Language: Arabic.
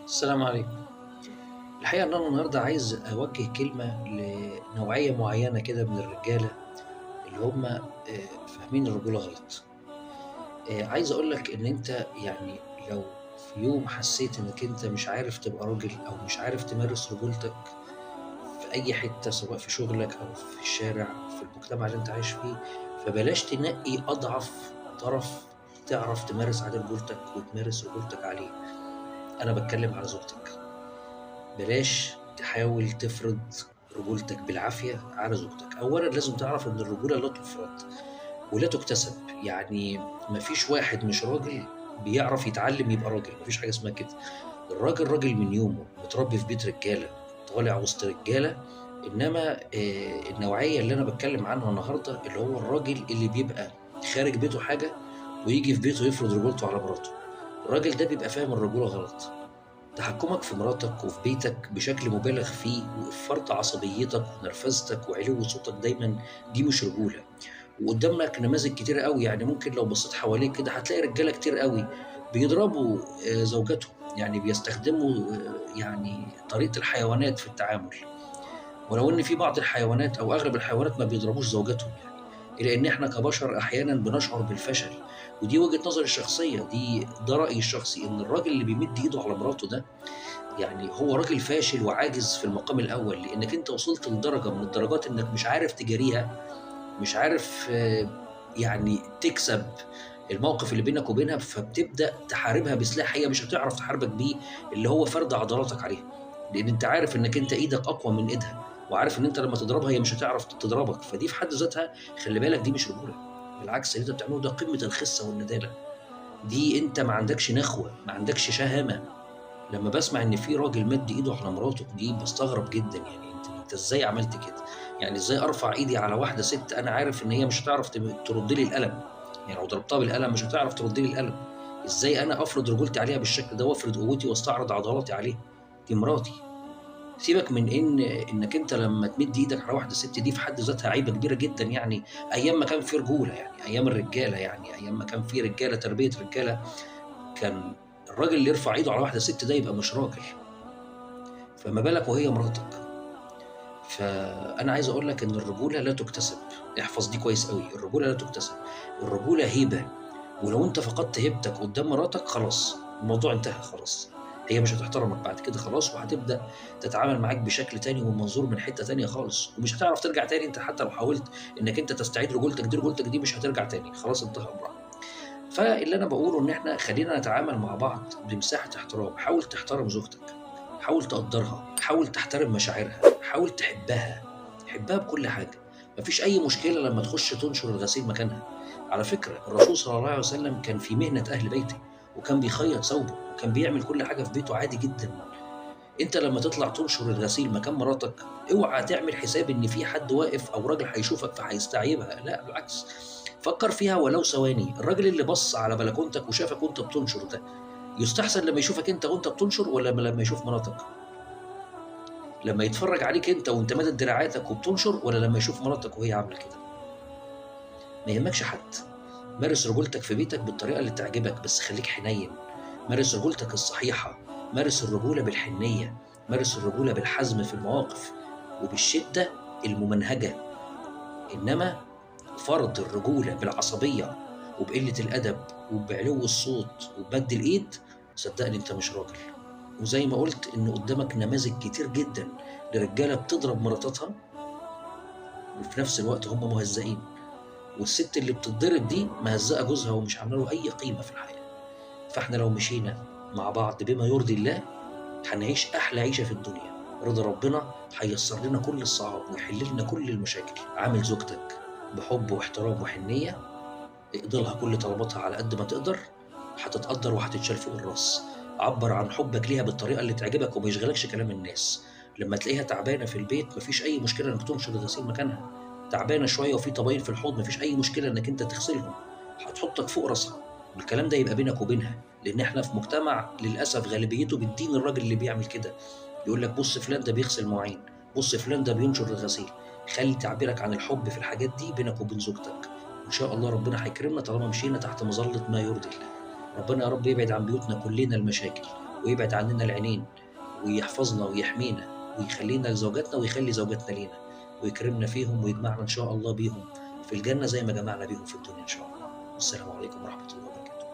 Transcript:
السلام عليكم. الحقيقة إن أنا النهارده عايز أوجّه كلمة لنوعية معيّنة كده من الرجالة اللي هم فاهمين الرجولة غلط. عايز أقول لك إن أنت يعني لو في يوم حسّيت إنّك أنت مش عارف تبقى راجل أو مش عارف تمارس رجولتك في أي حتّة سواء في شغلك أو في الشارع أو في المجتمع اللي أنت عايش فيه، فبلاش تنقّي أضعف طرف تعرف تمارس عليه رجولتك وتمارس رجولتك عليه. أنا باتكلّم على زوجتك. بلاش تحاول تفرض رجولتك بالعافية على زوجتك. أولًا لازم تعرف إن الرجولة لا تُفرض ولا تُكتسب، يعني ما فيش واحد مش راجل بيعرف يتعلّم يبقى راجل، ما فيش حاجة اسمها كده. الراجل راجل من يومه، متربي في بيت رجالة، طالع وسط رجالة، إنما النوعية اللي أنا باتكلّم عنها النهارده اللي هو الراجل اللي بيبقى خارج بيته حاجة وييجي في بيته يفرض رجولته على مراته. الراجل ده بيبقى فاهم الرجولة غلط. تحكمك في مراتك وفي بيتك بشكل مبالغ فيه وفرط عصبيتك ونرفزتك وعلو صوتك دايما دي مش رجولة. وقدامك نماذج كتير قوي، يعني ممكن لو بصيت حواليك كده هتلاقي رجالة كتير قوي بيضربوا زوجاتهم، يعني بيستخدموا يعني طريقة الحيوانات في التعامل. ولو إن في بعض الحيوانات أو أغلب الحيوانات ما بيضربوش زوجاتهم يعني، إلا إن إحنا كبشر أحيانًا بنشعر بالفشل، ودي وجهة نظري الشخصية، ده رأيي الشخصي، إن الراجل اللي بيمد إيده على مراته ده يعني هو راجل فاشل وعاجز في المقام الأول، لإنّك أنت وصلت لدرجة من الدرجات إنّك مش عارف تجاريها، مش عارف يعني تكسب الموقف اللي بينك وبينها، فبتبدأ تحاربها بسلاح هي مش هتعرف تحاربك بيه، اللي هو فرض عضلاتك عليها، لإن أنت عارف إنّك أنت إيدك أقوى من إيدها، وعارف إن أنت لمّا تضربها هي مش هتعرف تضربك، فدي في حد ذاتها خلّي بالك دي مش رجولة، بالعكس اللي أنت بتعمله ده قمة الخِسّة والندالة، دي أنت ما عندكش نخوة، ما عندكش شهامة. لمّا باسمع إن في راجل مَد إيده على مراته دي باستغرب جدًا، يعني أنت إزاي عملت كده؟ يعني إزاي أرفع إيدي على واحدة ست أنا عارف إن هي مش هتعرف ترُد لي القلم، يعني لو ضربتها بالقلم مش هتعرف ترُد لي القلم، إزاي أنا أفرض رجولتي عليها بالشكل ده وأفرض قوتي واستعرض عضلاتي عليها؟ دي مراتي. سيبك من إنك أنت لمّا تمِد إيدك على واحدة ست دي في حد ذاتها عيبة كبيرة جدًا يعني، أيام ما كان في رجولة يعني، أيام الرجالة يعني، أيام ما كان في رجالة تربية رجالة، كان الراجل اللي يرفع إيده على واحدة ست ده يبقى مش راجل. فما بالك وهي مراتك. فأنا عايز أقول لك إن الرجولة لا تُكتسب، احفظ دي كويس أوي، الرجولة لا تُكتسب، الرجولة هيبة، ولو أنت فقدت هيبتك قدّام مراتك خلاص، الموضوع انتهى خلاص، هي مش هتحترمك بعد كده خلاص، وهتبدأ تتعامل معاك بشكل تاني ومنظور من حتّة تانية خالص، ومش هتعرف ترجع تاني أنت حتى لو حاولت إنّك أنت تستعيد رجولتك دي مش هترجع تاني، خلاص انتهى أمرها. فاللي أنا باقوله إن إحنا خلّينا نتعامل مع بعض بمساحة احترام، حاول تحترم زوجتك، حاول تقدّرها، حاول تحترم مشاعرها، حاول تحبّها، حبّها بكل حاجة، ما فيش أي مشكلة لمّا تخش تنشر الغسيل مكانها، على فكرة الرسول صلى الله عليه وسلم كان في مهنة أهل بيته، وكان بيخيّط ثوبه، وكان بيعمل كل حاجة في بيته عادي جدًا، أنت لمّا تطلع تنشر الغسيل مكان مراتك، اوعى تعمل حساب إن في حد واقف أو راجل هيشوفك فهيستعيبها، لأ بالعكس، فكّر فيها ولو ثواني، الراجل اللي بَص على بلكونتك وشافك وأنت بتنشر ده، يُستحسن لمّا يشوفك أنت وأنت بتنشر والّا لمّا يشوف مراتك؟ لمّا يتفرّج عليك أنت وأنت مادد دراعاتك وبتنشر والّا لمّا يشوف مراتك وهي عاملة كده؟ ما يهمكش حد، مارس رجولتك في بيتك بالطريقة اللي تعجبك، بس خلّيك حنيّن، مارس رجولتك الصحيحة، مارس الرجولة بالحنيّة، مارس الرجولة بالحزم في المواقف، وبالشدة الممنهجة، إنما فرض الرجولة بالعصبية وبقلة الأدب وبعلو الصوت وبمَد الإيد، صدّقني أنت مش راجل. وزي ما قُلت إن قدّامك نماذج كتير جدًا لرجالة بتضرب مراتاتها وفي نفس الوقت هم مهزّئين، والست اللي بتتضرب دي مهزّقة جوزها ومش عاملة له أي قيمة في الحياة. فإحنا لو مشينا مع بعض بما يرضي الله، هنعيش أحلى عيشة في الدنيا، رضا ربنا هييسّر لنا كل الصعاب ويحل لنا كل المشاكل. عامل زوجتك بحُب واحترام وحنيّة، اقضي لها كل طلباتها على قد ما تقدر، هتتقدّر وهتتشال فوق الراس. عبّر عن حُبّك ليها بالطريقة اللي تعجبك وما يشغلكش كلام الناس. لمّا تلاقيها تعبانة في البيت ما فيش أي مشكلة إنّك تنشر الغسيل مكانها، تعبانة شوية وفي طبايل في الحوض ما فيش أي مشكلة إنّك أنت تغسلهم، هتحُطّك فوق راسها، والكلام ده يبقى بينك وبينها، لإن إحنا في مجتمع للأسف غالبيته بتدين الراجل اللي بيعمل كده، يقول لك بُص فلان ده بيغسل مواعين، بُص فلان ده بينشر الغسيل. خلّي تعبيرك عن الحُب في الحاجات دي بينك وبين زوجتك. وإن شاء الله ربنا هيكرمنا طالما مشينا تحت مظلة ما يرضي الله. ربنا يا رب يبعد عن بيوتنا كلنا المشاكل، ويبعد عننا العينين، ويحفظنا ويحمينا ويخلّينا لزوجاتنا ويخلّي زوجاتنا لينا، ويكرمنا فيهم ويجمعنا إن شاء الله بيهم في الجنة زي ما جمعنا بيهم في الدنيا إن شاء الله. والسلام عليكم ورحمة الله وبركاته.